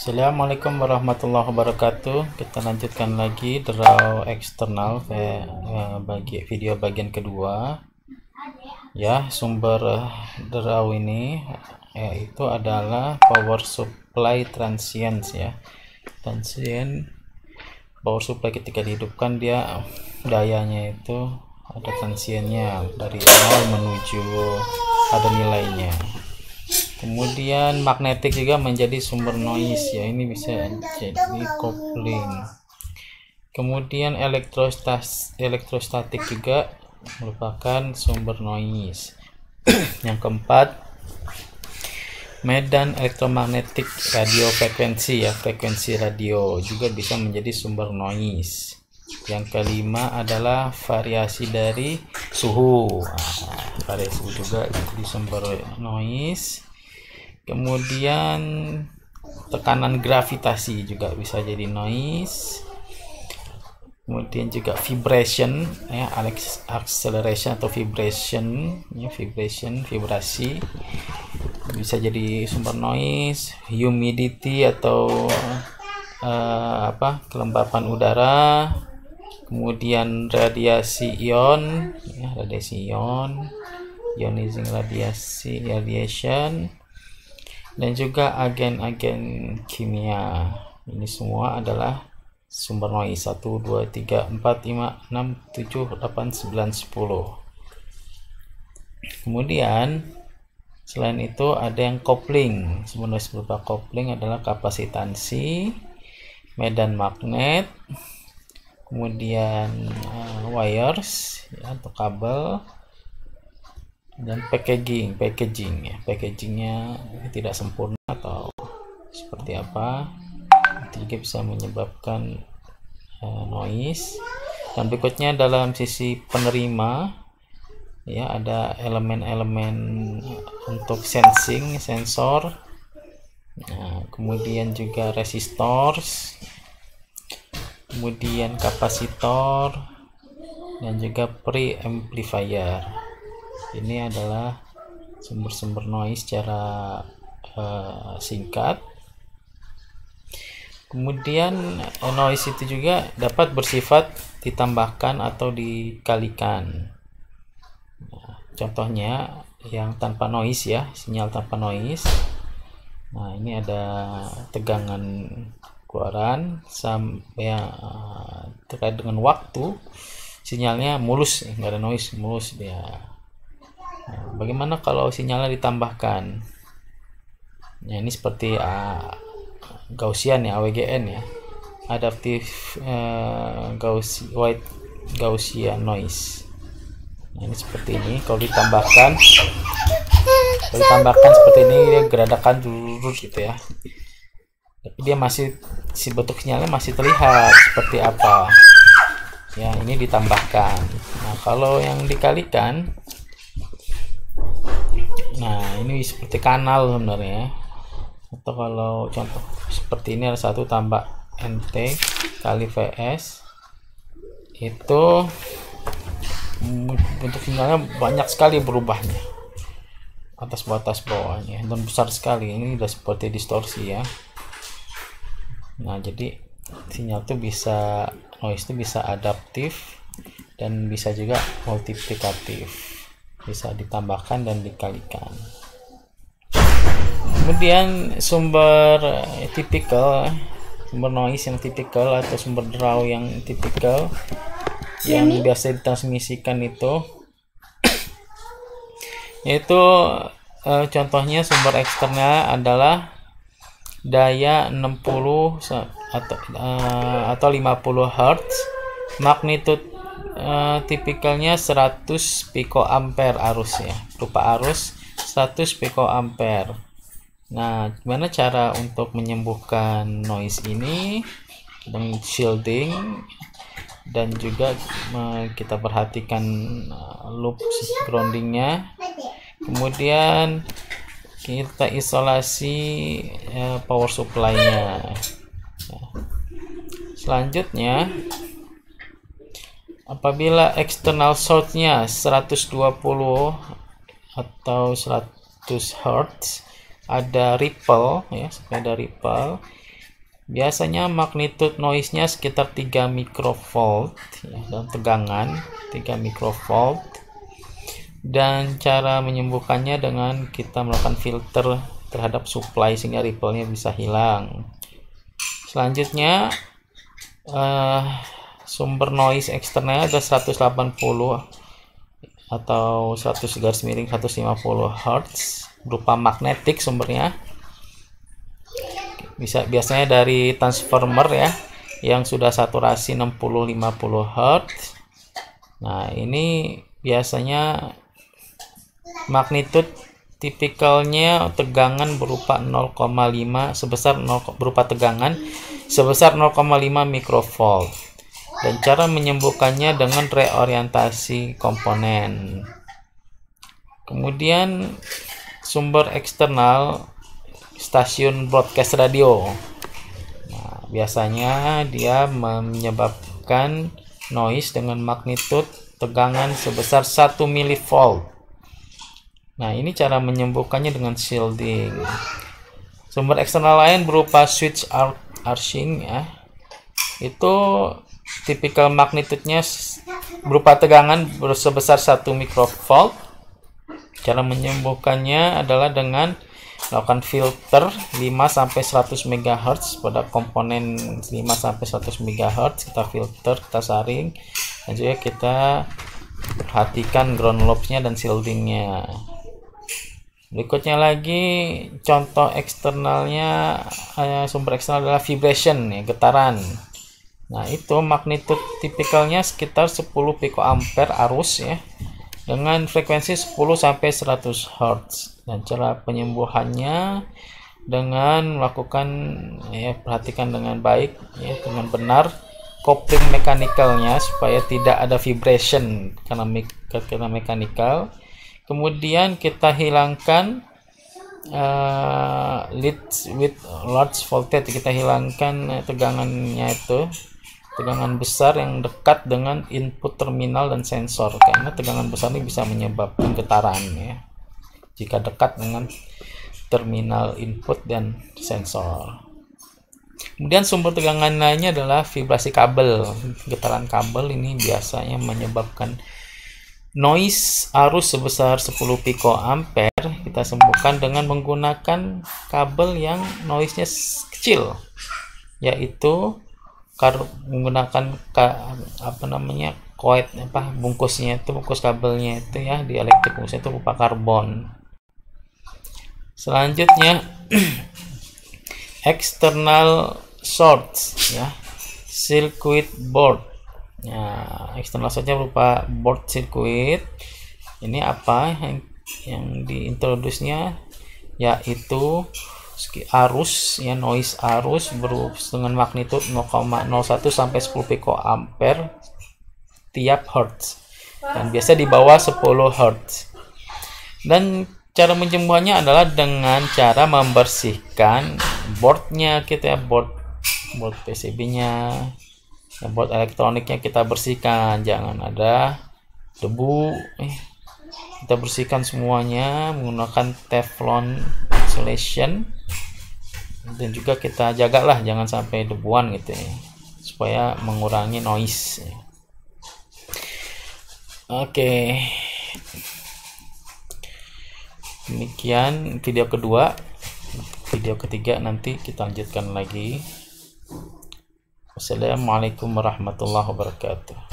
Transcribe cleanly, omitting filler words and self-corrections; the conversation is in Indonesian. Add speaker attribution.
Speaker 1: Assalamualaikum warahmatullahi wabarakatuh. Kita lanjutkan lagi draw eksternal bagi video bagian kedua. Ya, sumber draw ini yaitu adalah power supply transient ya. Transient power supply ketika dihidupkan dia dayanya itu ada transiennya dari 0 menuju ada nilainya. Kemudian magnetik juga menjadi sumber noise ya, ini bisa jadi coupling. Kemudian elektrostatik juga merupakan sumber noise. Yang keempat, medan elektromagnetik radio frekuensi ya, frekuensi radio juga bisa menjadi sumber noise. Yang kelima adalah variasi dari suhu. Variasi suhu juga jadi sumber noise. Kemudian tekanan gravitasi juga bisa jadi noise. Kemudian juga vibration ya, acceleration atau vibration ya, vibrasi bisa jadi sumber noise. Humidity atau kelembapan udara. Kemudian radiasi ion ya, ionizing radiation, dan juga agen-agen kimia. Ini semua adalah sumber noise. 1, 2, 3, 4, 5, 6, 7, 8, 9, 10. Kemudian selain itu ada yang coupling. Sumber noise berupa coupling adalah kapasitansi, medan magnet, kemudian wires ya, atau kabel, dan packagingnya tidak sempurna atau seperti apa, itu juga bisa menyebabkan noise. Dan berikutnya dalam sisi penerima ya, ada elemen-elemen untuk sensor, kemudian juga resistors, kemudian kapasitor, dan juga preamplifier. Ini adalah sumber-sumber noise secara singkat. Kemudian noise itu juga dapat bersifat ditambahkan atau dikalikan. Nah, contohnya yang tanpa noise ya, sinyal tanpa noise. Nah, ini ada tegangan keluaran sampai terkait dengan waktu, sinyalnya mulus, nggak ada noise, mulus dia. Nah, bagaimana kalau sinyalnya ditambahkan? Nah, ini seperti Gaussian ya, AWGN ya, adaptive Gaussian noise. Nah, ini seperti ini. Kalau ditambahkan seperti ini, dia geradakan lurus gitu ya, tapi dia masih, si bentuk sinyalnya masih terlihat seperti apa ya. Ini ditambahkan. Nah, kalau yang dikalikan, nah ini seperti kanal sebenarnya. Atau kalau contoh seperti ini, ada 1 tambah NT kali VS, itu bentuk sinyalnya banyak sekali berubahnya, atas batas bawahnya, dan besar sekali. Ini udah seperti distorsi ya. Nah, jadi sinyal itu bisa, noise itu bisa adaptif dan bisa juga multiplikatif, bisa ditambahkan dan dikalikan. Kemudian sumber noise yang tipikal atau sumber draw yang tipikal yang biasa ditransmisikan itu yaitu contohnya sumber eksternal adalah daya 60 atau 50 Hz, magnitude tipikalnya 100 picoampere arus ya, berupa arus 100 picoampere. Nah, gimana cara untuk menyembuhkan noise ini? Dengan shielding, dan juga kita perhatikan loop groundingnya. Kemudian kita isolasi power supply-nya. Selanjutnya, apabila external source-nya 120 atau 100 Hz, ada ripple ya, sepeda ripple, Biasanya magnitude noise-nya sekitar 3 microvolt ya, dan tegangan 3 microvolt. Dan cara menyembuhkannya dengan kita melakukan filter terhadap supply sehingga ripple-nya bisa hilang. Selanjutnya sumber noise eksternal ada 180 atau 150 Hz berupa magnetik sumbernya. Biasanya dari transformer ya yang sudah saturasi 60-50 Hz. Nah, ini biasanya magnitude tipikalnya tegangan berupa 0,5 berupa tegangan sebesar 0,5 mikrovolt. Dan cara menyembuhkannya dengan reorientasi komponen. Kemudian sumber eksternal stasiun broadcast radio. Nah, biasanya dia menyebabkan noise dengan magnitude tegangan sebesar 1 mV. Nah, ini cara menyembuhkannya dengan shielding. Sumber eksternal lain berupa switch arcing ya. Itu tipikal magnitudenya berupa tegangan sebesar 1 mikrovolt. Cara menyembuhkannya adalah dengan melakukan filter 5-100 MHz pada komponen 5-100 MHz. Kita filter, kita saring, dan juga kita perhatikan ground lobes-nya dan shieldingnya. Berikutnya lagi contoh eksternalnya, sumber eksternal adalah vibration ya, getaran. Nah, itu magnitude tipikalnya sekitar 10 picoampere arus ya, dengan frekuensi 10-100 Hz. Dan cara penyembuhannya dengan melakukan ya, perhatikan dengan baik ya, dengan benar coupling mekanikalnya supaya tidak ada vibration karena mekanikal. Kemudian kita hilangkan lead with large voltage, kita hilangkan tegangannya itu, tegangan besar yang dekat dengan input terminal dan sensor, karena tegangan besar ini bisa menyebabkan getaran ya jika dekat dengan terminal input dan sensor. Kemudian sumber tegangan lainnya adalah vibrasi kabel. Getaran kabel ini biasanya menyebabkan noise arus sebesar 10 picoampere. Kita sembuhkan dengan menggunakan kabel yang noise-nya kecil, yaitu menggunakan bungkus kabelnya itu ya, dielektrik bungkusnya itu berupa karbon. Selanjutnya external source ya, circuit board. Nah, external source-nya berupa board circuit. Ini apa yang diintroduce-nya, yaitu arus ya, noise arus dengan magnitude 0,01 sampai 10 picoampere tiap hertz, dan biasa di bawah 10 hertz. Dan cara menyembuhkannya adalah dengan cara membersihkan boardnya kita ya, board PCB-nya, ya, board elektroniknya kita bersihkan, jangan ada debu. Kita bersihkan semuanya menggunakan Teflon insulation, dan juga kita jagalah jangan sampai debuan gitu ya, supaya mengurangi noise. Oke. Demikian video kedua. Video ketiga nanti kita lanjutkan lagi. Wassalamualaikum warahmatullahi wabarakatuh.